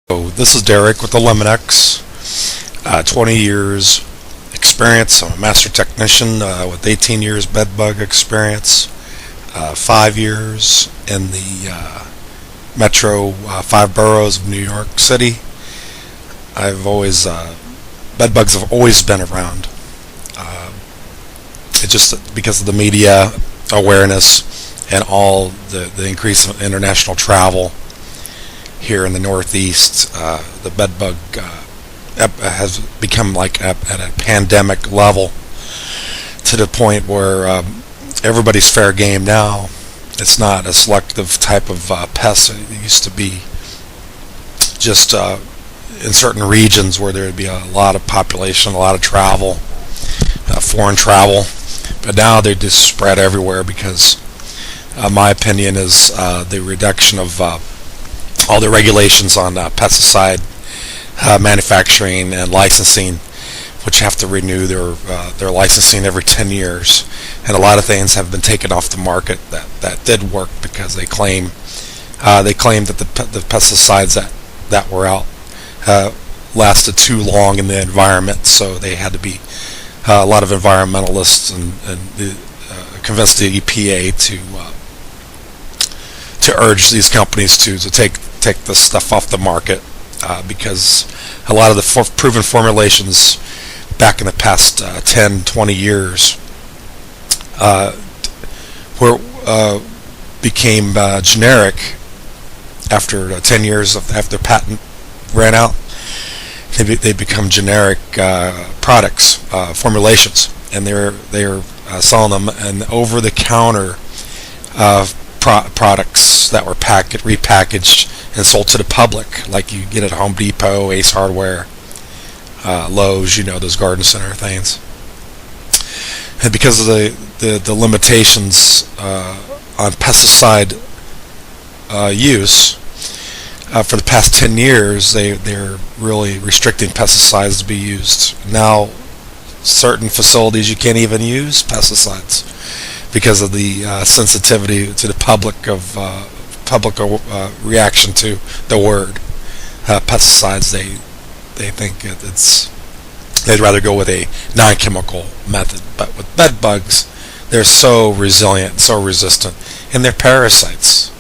So this is Derek with the Liminex. 20 years experience. I'm a master technician with 18 years bed bug experience, 5 years in the metro 5 boroughs of New York City. I've always bed bugs have always been around. It's just because of the media awareness and all the increase of international travel here in the Northeast. The bed bug has become like at a pandemic level, to the point where everybody's fair game now. It's not a selective type of pest. It used to be just in certain regions where there would be a lot of population, a lot of travel, foreign travel, but now they just spread everywhere because my opinion is the reduction of all the regulations on pesticide manufacturing and licensing, which have to renew their licensing every 10 years, and a lot of things have been taken off the market that did work because they claimed that the pesticides that were out lasted too long in the environment, so they had to be a lot of environmentalists and convinced the EPA to urge these companies to take this stuff off the market, because a lot of the proven formulations back in the past 10-20 years became generic after 10 years after patent ran out. They become generic products, formulations, and they're selling them and over-the-counter products that were repackaged and sold to the public, like you get at Home Depot, Ace Hardware, Lowe's, those garden center things. And because of the limitations on pesticide use for the past 10 years, they're really restricting pesticides to be used. Now, certain facilities you can't even use pesticides because of the sensitivity to the public reaction to the word pesticides. They think they'd rather go with a non-chemical method. But with bed bugs, they're so resilient, so resistant, and they're parasites.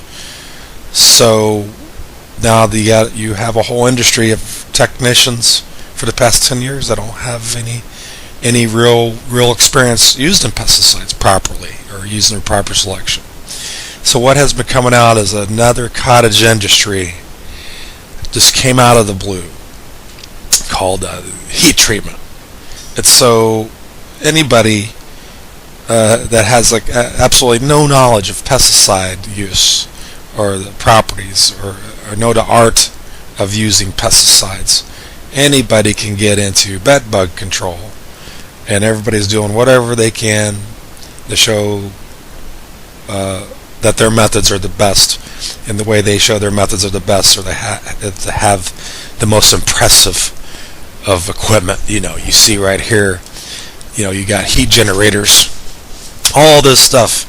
So now you have a whole industry of technicians for the past 10 years that don't have any real experience using pesticides properly or using their proper selection. So what has been coming out is another cottage industry just came out of the blue called heat treatment. It's so anybody that has absolutely no knowledge of pesticide use or the properties or know the art of using pesticides, anybody can get into bed bug control, and everybody's doing whatever they can to show that their methods are the best, and the way they show their methods are the best, or to have the most impressive of equipment. You see right here, you got heat generators, all this stuff.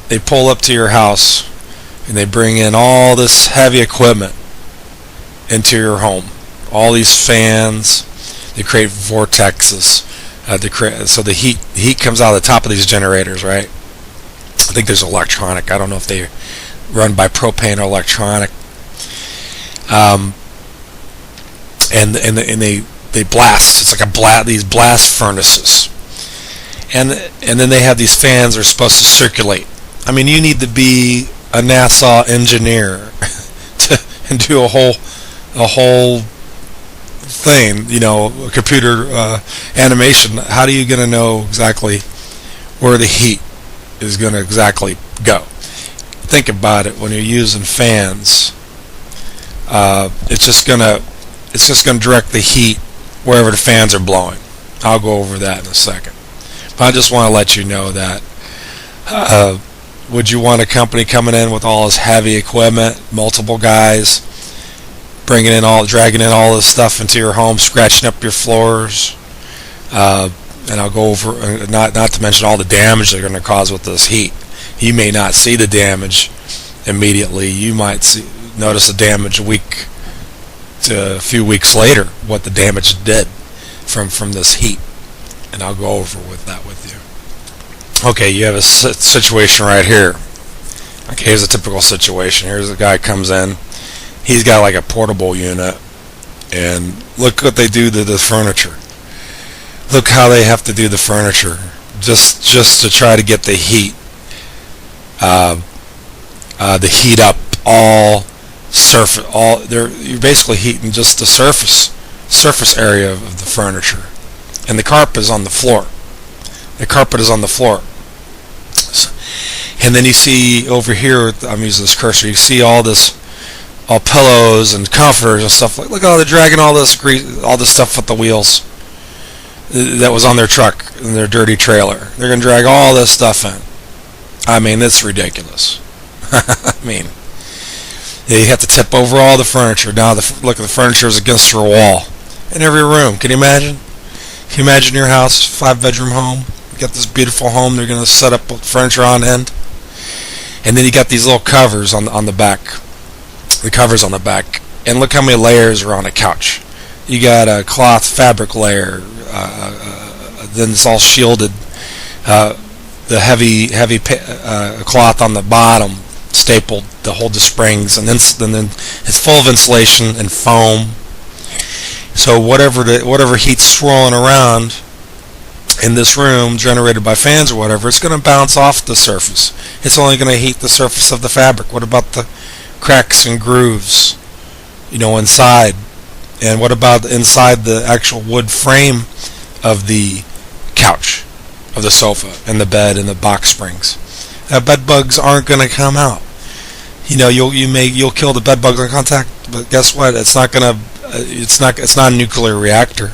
They pull up to your house and they bring in all this heavy equipment into your home, all these fans. They create vortexes so the heat comes out of the top of these generators, right? I think there's electronic. I don't know if they run by propane or electronic. And they blast. It's like these blast furnaces. And then they have these fans that are supposed to circulate. I mean, you need to be a NASA engineer and do a whole thing, a computer animation. How are you going to know exactly where the heat is going to exactly go? Think about it. When you're using fans, it's just going to direct the heat wherever the fans are blowing. I'll go over that in a second. But I just want to let you know that would you want a company coming in with all this heavy equipment, multiple guys, dragging in all this stuff into your home, scratching up your floors? And I'll go over, not to mention all the damage they're going to cause with this heat. You may not see the damage immediately. You might notice the damage a week a few weeks later what the damage did from this heat, and I'll go over with that with you. Okay, you have a situation right here. Okay, here's a typical situation. Here's a guy comes in. He's got like a portable unit, and look what they do to the furniture. Look how they have to do the furniture just to try to get the heat up all surface. You're basically heating just the surface area of the furniture, and the carpet is on the floor. The carpet is on the floor. And then you see over here, I'm using this cursor, you see all pillows and comforters and stuff. Look how they're dragging all this stuff with the wheels that was on their truck in their dirty trailer. They're going to drag all this stuff in. I mean, it's ridiculous. I mean, you have to tip over all the furniture. Now look, the furniture is against your wall in every room. Can you imagine? Can you imagine your house, 5-bedroom home? You got this beautiful home. They're going to set up furniture on end. And then you got these little covers on the back. The covers on the back. And look how many layers are on a couch. You got a cloth fabric layer. Then it's all shielded. The heavy cloth on the bottom, stapled to hold the springs. And then it's full of insulation and foam. So whatever heat's swirling around in this room, generated by fans or whatever, it's going to bounce off the surface. It's only going to heat the surface of the fabric. What about the cracks and grooves, inside? And what about inside the actual wood frame of the couch, of the sofa, and the bed, and the box springs? Bed bugs aren't going to come out. You'll kill the bed bugs on contact, but guess what? It's not a nuclear reactor.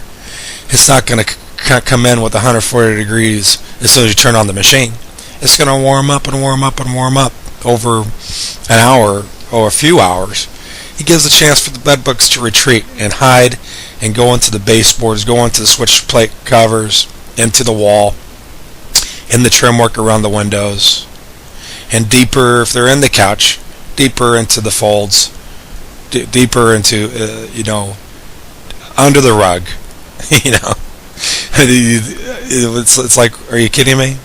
It's not going to come in with 140 degrees as soon as you turn on the machine. It's going to warm up and warm up and warm up over an hour or a few hours. It gives a chance for the bed bugs to retreat and hide and go into the baseboards, go into the switch plate covers, into the wall, in the trim work around the windows, and deeper, if they're in the couch, deeper into the folds, deeper into, under the rug, It's like, are you kidding me?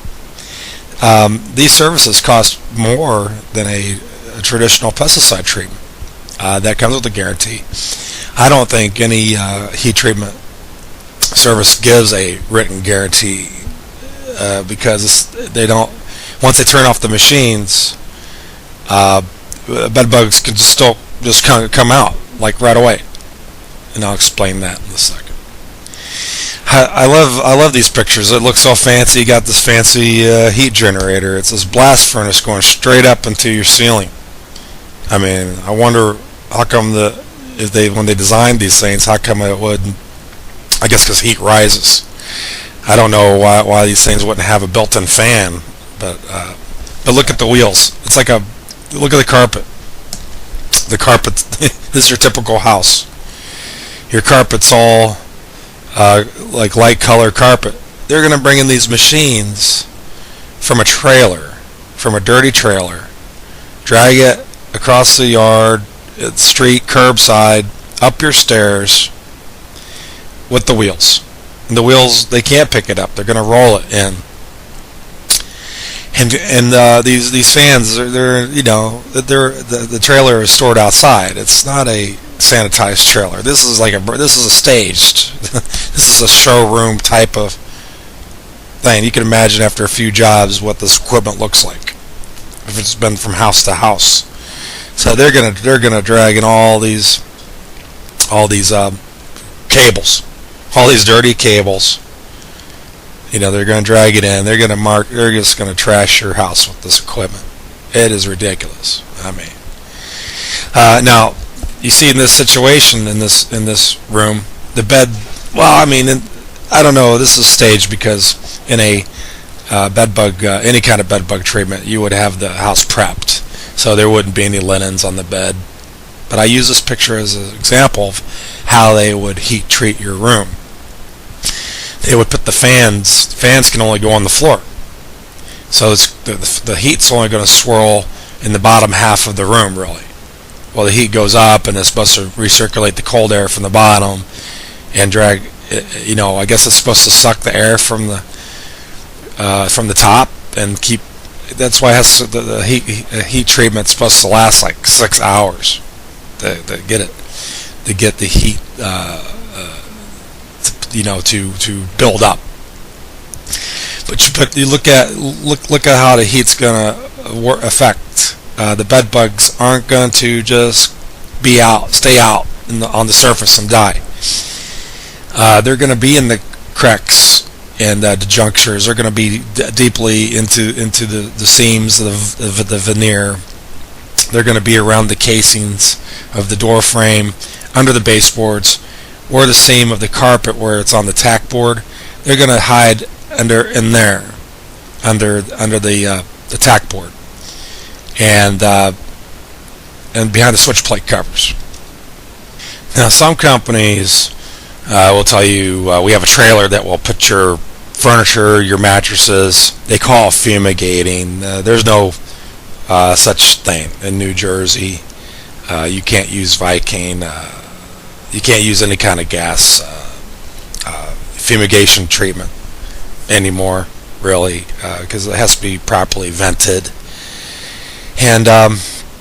These services cost more than a traditional pesticide treatment. That comes with a guarantee. I don't think any heat treatment service gives a written guarantee because they don't. Once they turn off the machines, bed bugs can just come out like right away, and I'll explain that in a second. I love these pictures. It looks so fancy. You got this fancy heat generator. It's this blast furnace going straight up into your ceiling. I mean, I wonder how come when they designed these things, how come it would? I guess because heat rises. I don't know why these things wouldn't have a built-in fan, but look at the wheels. It's like look at the carpet. The carpet. This is your typical house. Your carpet's all like light color carpet. They're going to bring in these machines from a trailer, from a dirty trailer, drag it across the yard, street, curbside, up your stairs with the wheels. And the wheels, they can't pick it up. They're going to roll it in. And these fans, the trailer is stored outside. It's not a sanitized trailer. This is a staged. This is a showroom type of thing. You can imagine after a few jobs what this equipment looks like if it's been from house to house. So they're gonna drag in all these cables, all these dirty cables. They're gonna drag it in. They're just gonna trash your house with this equipment. It is ridiculous. I mean, now you see in this situation in this room, the bed. Well, I mean, I don't know. This is staged because in a bed bug, any kind of bed bug treatment, you would have the house prepped, so there wouldn't be any linens on the bed. But I use this picture as an example of how they would heat treat your room. They would put the fans. Fans can only go on the floor, so the heat's only going to swirl in the bottom half of the room, really. Well, the heat goes up and it's supposed to recirculate the cold air from the bottom and drag. I guess it's supposed to suck the air from the top and keep. That's why it has the heat treatment's supposed to last like 6 hours to get the heat to build up. But you look at how the heat's gonna affect the bed bugs. Aren't going to just stay out on the surface and die. They're going to be in the cracks and the junctures. They're going to be deeply into the seams of the veneer. They're going to be around the casings of the door frame, under the baseboards, or the seam of the carpet where it's on the tack board. They're going to hide under the tack board and behind the switch plate covers. Now, some companies will tell you we have a trailer that will put your furniture, your mattresses. They call it fumigating. There's no such thing in New Jersey. You can't use Viking. You can't use any kind of gas fumigation treatment anymore, really, because it has to be properly vented, and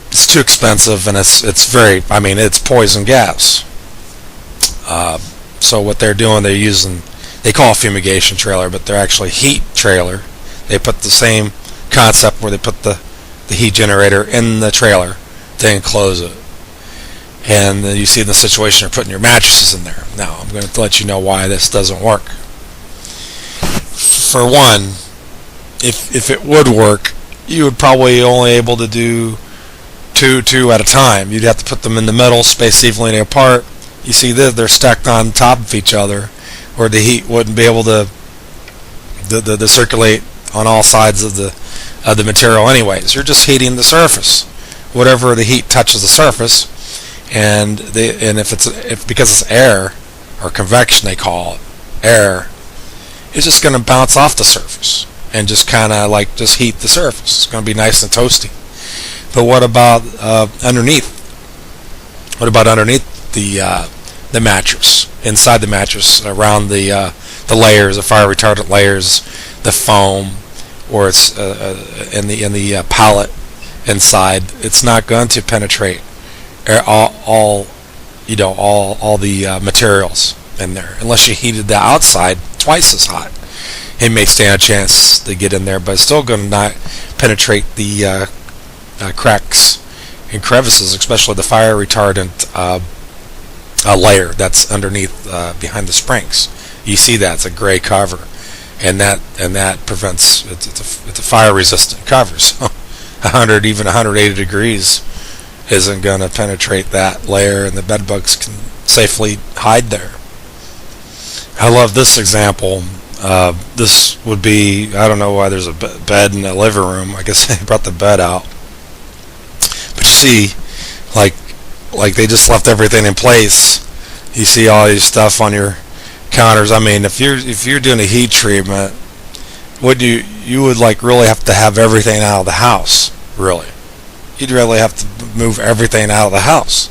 it's too expensive, and it's poison gas. So what they're doing, they call it fumigation trailer, but they're actually heat trailer. They put the same concept where they put the heat generator in the trailer to enclose it. And then you see the situation they're putting your mattresses in there. Now, I'm going to let you know why this doesn't work. For one, if it would work, you would probably only able to do two at a time. You'd have to put them in the middle, spaced evenly apart. You see they're stacked on top of each other, or the heat wouldn't be able to circulate on all sides of the material anyways. You're just heating the surface. Whatever the heat touches the surface, and because it's air or convection, they call it air, it's just going to bounce off the surface and just kind of just heat the surface. It's going to be nice and toasty. But what about underneath? What about underneath the mattress, inside the mattress, around the layers, the fire retardant layers, the foam, or it's in the pallet inside? It's not going to penetrate all the materials in there unless you heated the outside twice as hot. It may stand a chance to get in there, but it's still going to not penetrate the cracks and crevices, especially the fire retardant layer that's underneath behind the springs. You see that it's a gray cover, and that prevents it's a fire resistant cover. So 180 degrees isn't going to penetrate that layer, and the bed bugs can safely hide there. I love this example. This would be, I don't know why there's a bed in the living room. I guess they brought the bed out. But you see, like they just left everything in place. You see all these stuff on your counters. I mean, if you're doing a heat treatment, you would really have to have everything out of the house, really. You'd really have to move everything out of the house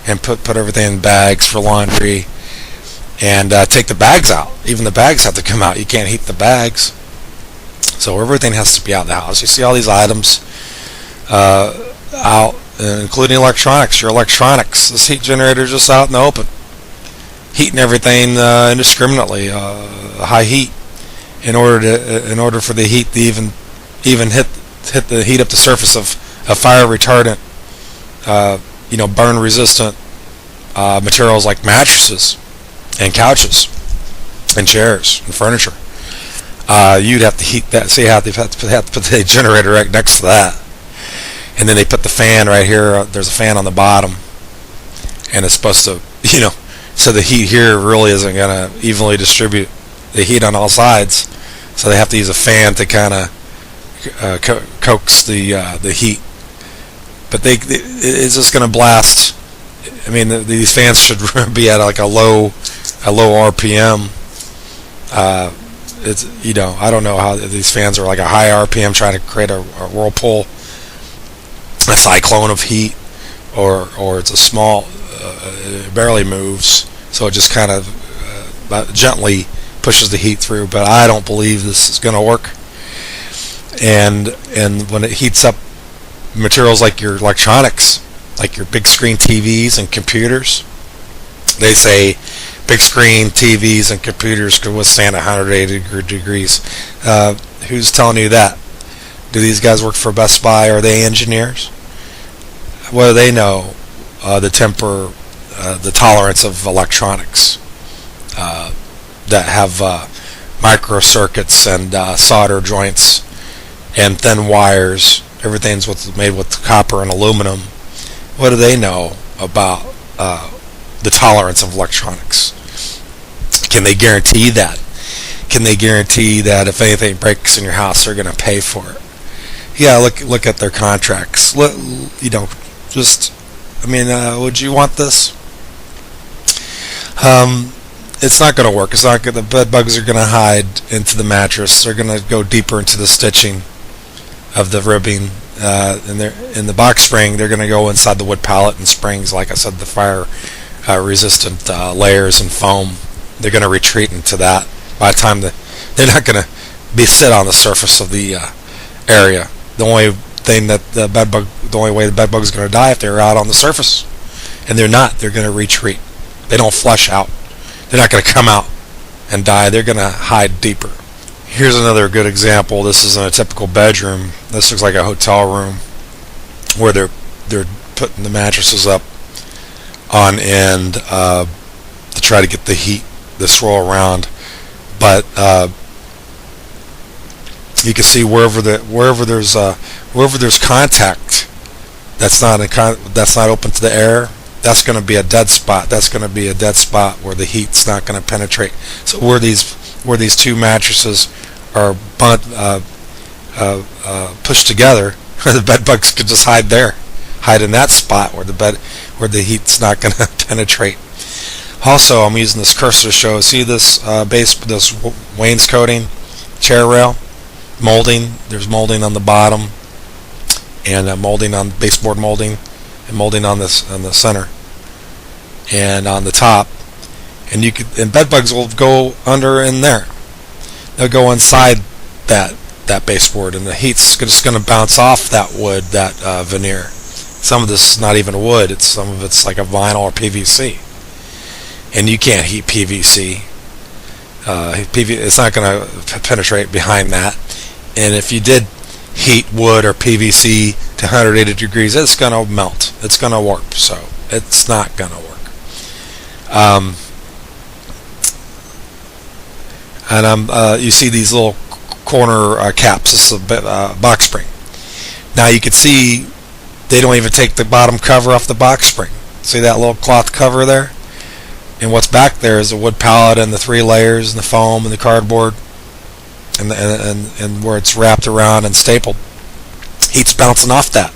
and put everything in bags for laundry, and take the bags out. Even the bags have to come out. You can't heat the bags. So everything has to be out of the house. You see all these items out, including electronics. Your electronics. This heat generator is just out in the open, heating everything indiscriminately, high heat, in order for the heat to even hit the heat up the surface of fire retardant, burn resistant materials like mattresses and couches and chairs and furniture. You'd have to heat that. So you have to put the generator right next to that, and then they put the fan right here. There's a fan on the bottom, and it's supposed to, so the heat here really isn't going to evenly distribute the heat on all sides. So they have to use a fan to kind of coax the heat. But it's just going to blast. I mean, these fans should be at a low RPM. I don't know how these fans are like a high RPM trying to create a whirlpool, a cyclone of heat. or it's a small, it barely moves, so it just kind of gently pushes the heat through. But I don't believe this is going to work. And when it heats up materials like your electronics, like your big screen TVs and computers, they say big screen TVs and computers could withstand 180 degrees. Who's telling you that? Do these guys work for Best Buy? Are they engineers? What do they know? The tolerance of electronics that have microcircuits and solder joints and thin wires. Everything's made with copper and aluminum. What do they know about the tolerance of electronics? Can they guarantee that? Can they guarantee that if anything breaks in your house, they're going to pay for it? Yeah, look at their contracts. Would you want this? It's not going to work. The bed bugs are going to hide into the mattress. They're going to go deeper into the stitching of the ribbing. In the box spring, they're going to go inside the wood pallet and springs. Like I said, the fire resistant layers and foam. They're going to retreat into that. By the time they're not going to sit on the surface of the area. The only way the bed bug is going to die if they're out on the surface, and they're not. They're going to retreat. They don't flush out. They're not going to come out and die. They're going to hide deeper. Here's another good example. This isn't a typical bedroom. This looks like a hotel room where they're putting the mattresses up on end to try to get the heat to swirl around. But you can see wherever there's contact that's not open to the air, that's going to be a dead spot. That's going to be a dead spot where the heat's not going to penetrate. So where these two mattresses are pushed together, the bed bugs could just hide in that spot where the heat's not going to penetrate. Also, I'm using this cursor to show. See this this wainscoting chair rail molding. There's molding on the bottom, and molding on baseboard molding, and molding on the center, and on the top. And bed bugs will go under in there. They'll go inside that baseboard, and the heat's just going to bounce off that wood, that veneer. Some of this is not even wood. Some of it's like a vinyl or PVC. And you can't heat PVC. It's not going to penetrate behind that. And if you did heat wood or PVC to 180 degrees, it's going to melt. It's going to warp. So it's not going to work. You see these little corner caps. This is a box spring. Now you can see they don't even take the bottom cover off the box spring. See that little cloth cover there? And what's back there is a wood pallet and the 3 layers and the foam and the cardboard and where it's wrapped around and stapled. Heat's bouncing off that.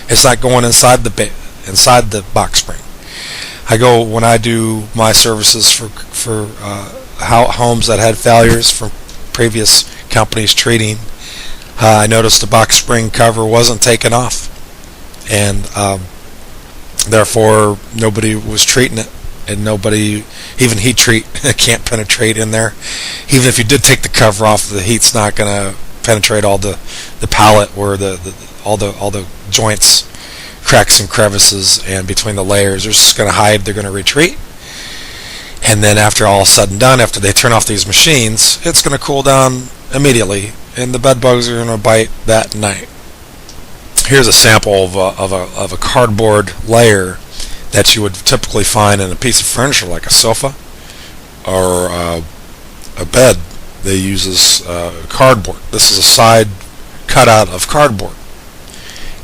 It's not going inside the box spring. When I do my services for homes that had failures from previous companies treating, I noticed the box spring cover wasn't taken off, and therefore nobody was treating it. And nobody, even heat treat, can't penetrate in there. Even if you did take the cover off, the heat's not going to penetrate all the pallet where all the joints, cracks and crevices, and between the layers. They're just going to hide. They're going to retreat. And then after all is said and done, after they turn off these machines, it's going to cool down immediately, and the bed bugs are going to bite that night. Here's a sample of a cardboard layer that you would typically find in a piece of furniture like a sofa or a bed. They use this cardboard. This is a side cutout of cardboard,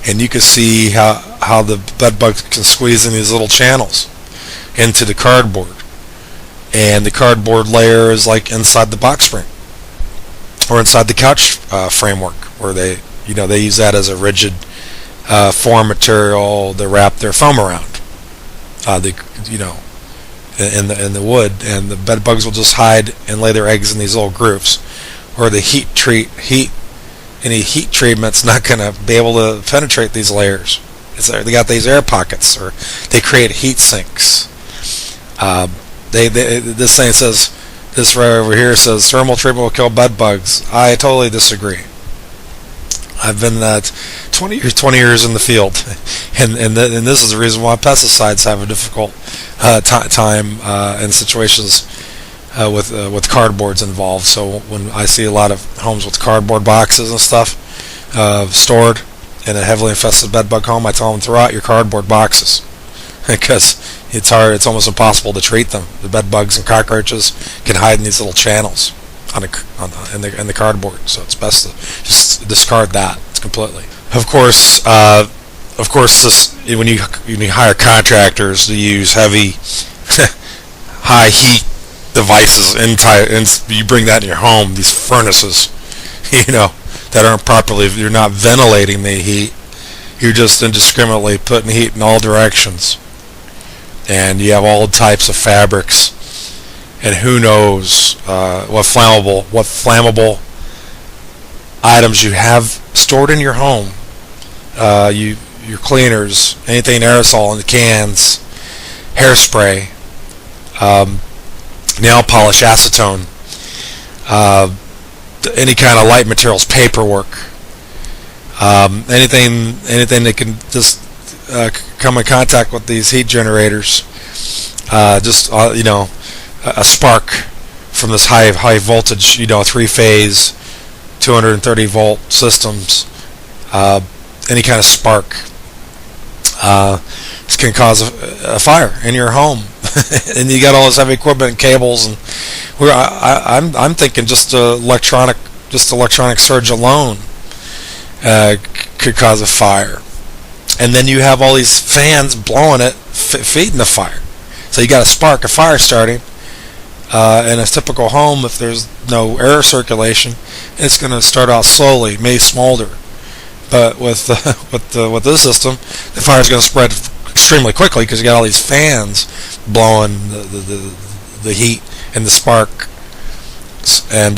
and you can see how the bed bugs can squeeze in these little channels into the cardboard, and the cardboard layer is like inside the box spring or inside the couch framework, where they use that as a rigid form material to wrap their foam around. In the wood, and the bed bugs will just hide and lay their eggs in these little grooves, where the any heat treatment's not going to be able to penetrate these layers. They got these air pockets, or they create heat sinks. This thing says, this right over here says thermal treatment will kill bed bugs. I totally disagree. I've been 20 years in the field, and this is the reason why pesticides have a difficult time in situations with cardboards involved. So when I see a lot of homes with cardboard boxes and stuff stored in a heavily infested bed bug home, I tell them, throw out your cardboard boxes, because it's hard. It's almost impossible to treat them. The bed bugs and cockroaches can hide in these little channels in the cardboard. So it's best to just discard that completely. Of course, this, when you hire contractors to use heavy, high heat devices, you bring that in your home. These furnaces, that aren't properly. You're not ventilating the heat. You're just indiscriminately putting heat in all directions. And you have all types of fabrics, and who knows what flammable items you have stored in your home. Your cleaners, anything aerosol in the cans, hairspray, nail polish, acetone, any kind of light materials, paperwork, anything that can just come in contact with these heat generators, a spark from this high voltage, 3-phase, 230 volt systems, any kind of spark, can cause a fire in your home. And you got all this heavy equipment and cables, and I'm thinking just electronic surge alone could cause a fire. And then you have all these fans blowing it, feeding the fire. So you got a fire starting in a typical home. If there's no air circulation, it's going to start out slowly, may smolder. But with this system, the fire is going to spread extremely quickly, because you got all these fans blowing the heat and the spark. And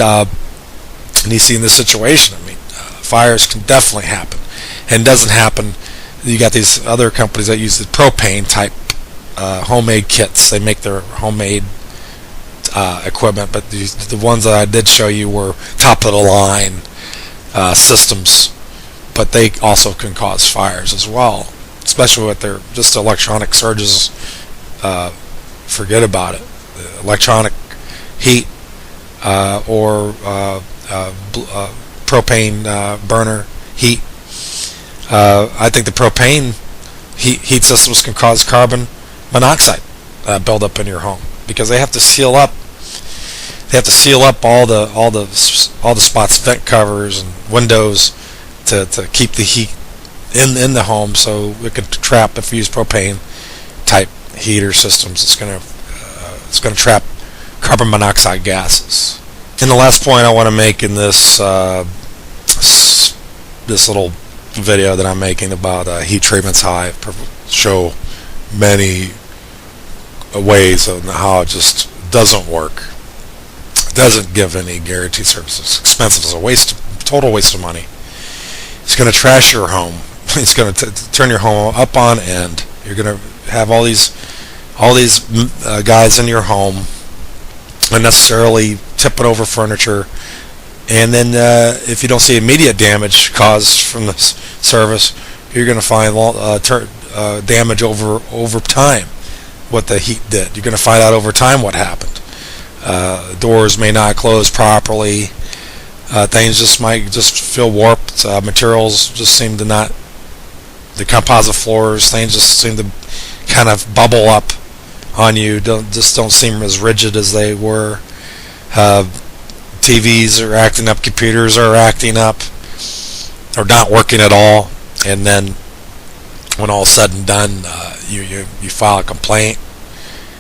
you see in this situation, fires can definitely happen, and doesn't happen. You got these other companies that use the propane type homemade kits. They make their homemade equipment, but the ones that I did show you were top of the line systems, but they also can cause fires as well, especially with their just electronic surges. Forget about it. Electronic heat or propane burner heat. I think the propane heat systems can cause carbon monoxide buildup in your home, because they have to seal up. They have to seal up all the spots, vent covers and windows, to keep the heat in the home, so it could trap. If you use propane type heater systems, it's going to trap carbon monoxide gases. And the last point I want to make in this little video that I'm making about heat treatments, how I show many ways of how it just doesn't work. It doesn't give any guaranteed services. It's expensive. It's a total waste of money. It's going to trash your home. It's going to turn your home up on end. You're going to have all these guys in your home unnecessarily tipping over furniture, and then if you don't see immediate damage caused from this service, you're going to find damage over time. What the heat did, you're going to find out over time what happened. Doors may not close properly. Things might feel warped. Materials just seem to not. The composite floors, things just seem to kind of bubble up on you. Don't seem as rigid as they were. TVs are acting up. Computers are acting up, or not working at all. And then, when all is said and done, you file a complaint.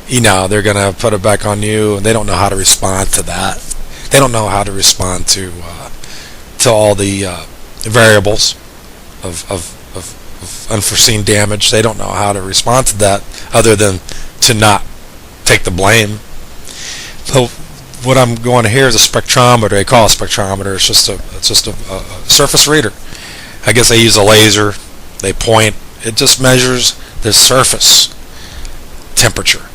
They're gonna put it back on you, and they don't know how to respond to that. They don't know how to respond to all the variables of unforeseen damage. They don't know how to respond to that, other than to not take the blame. So what I'm going to here is a spectrometer. They call it a spectrometer. It's just a surface reader. I guess they use a laser. They point, It just measures the surface temperature.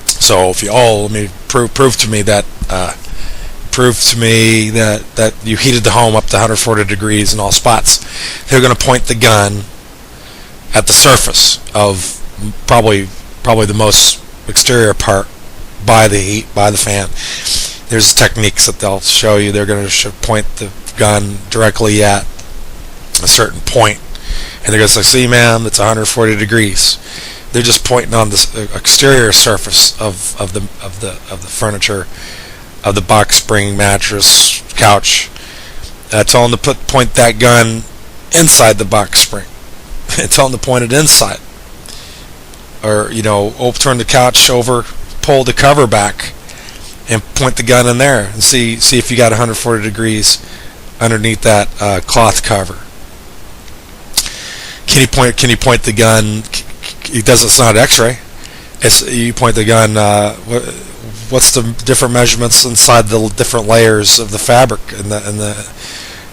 So if you let me prove to me that you heated the home up to 140 degrees in all spots. They're going to point the gun at the surface of probably the most exterior part by the heat, by the fan. There's techniques that they'll show you. They're going to point the gun directly at a certain point, and they're going to say, "See, ma'am, it's 140 degrees." They're just pointing on the exterior surface of the furniture, of the box spring, mattress, couch. Tell them to point that gun inside the box spring. Tell them to point it inside, or turn the couch over, pull the cover back, and point the gun in there, and see if you got 140 degrees underneath that cloth cover. Can you point the gun? It's not X-ray. You point the gun. What's the different measurements inside the different layers of the fabric and the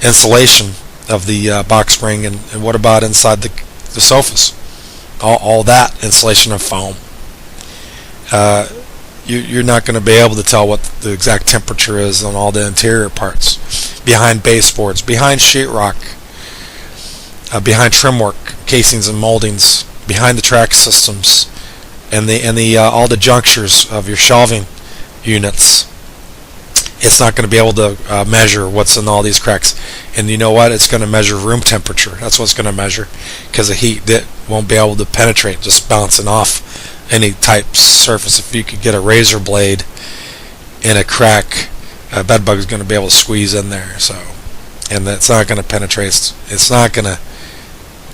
insulation of the box spring, and what about inside the sofas? All that insulation of foam. You're not going to be able to tell what the exact temperature is on all the interior parts, behind baseboards, behind sheetrock, behind trim work, casings and moldings, behind the track systems, and all the junctures of your shelving units. It's not going to be able to measure what's in all these cracks. And you know what? It's going to measure room temperature. That's what it's going to measure, because the heat won't be able to penetrate, just bouncing off any type surface. If you could get a razor blade in a crack, a bed bug is going to be able to squeeze in there. So, and it's not going to penetrate. It's not going to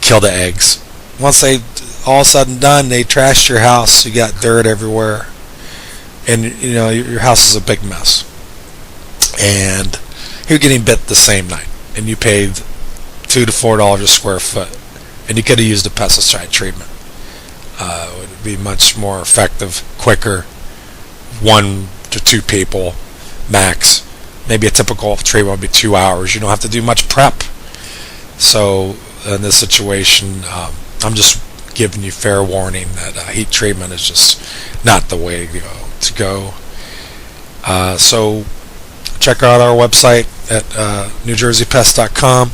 kill the eggs. Once they all said and done, they trashed your house. You got dirt everywhere, and your house is a big mess. And you're getting bit the same night, and you paid $2 to $4 a square foot, and you could have used a pesticide treatment. It would be much more effective, quicker, 1 to 2 people max. Maybe a typical treatment would be 2 hours. You don't have to do much prep. So in this situation, I'm just giving you fair warning that heat treatment is just not the way to go. So check out our website at NewJerseyPest.com.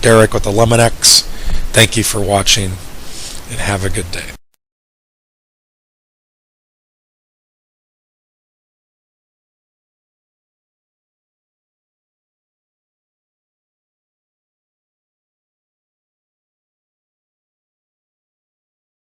Derek with the Lemon X. Thank you for watching, and have a good day.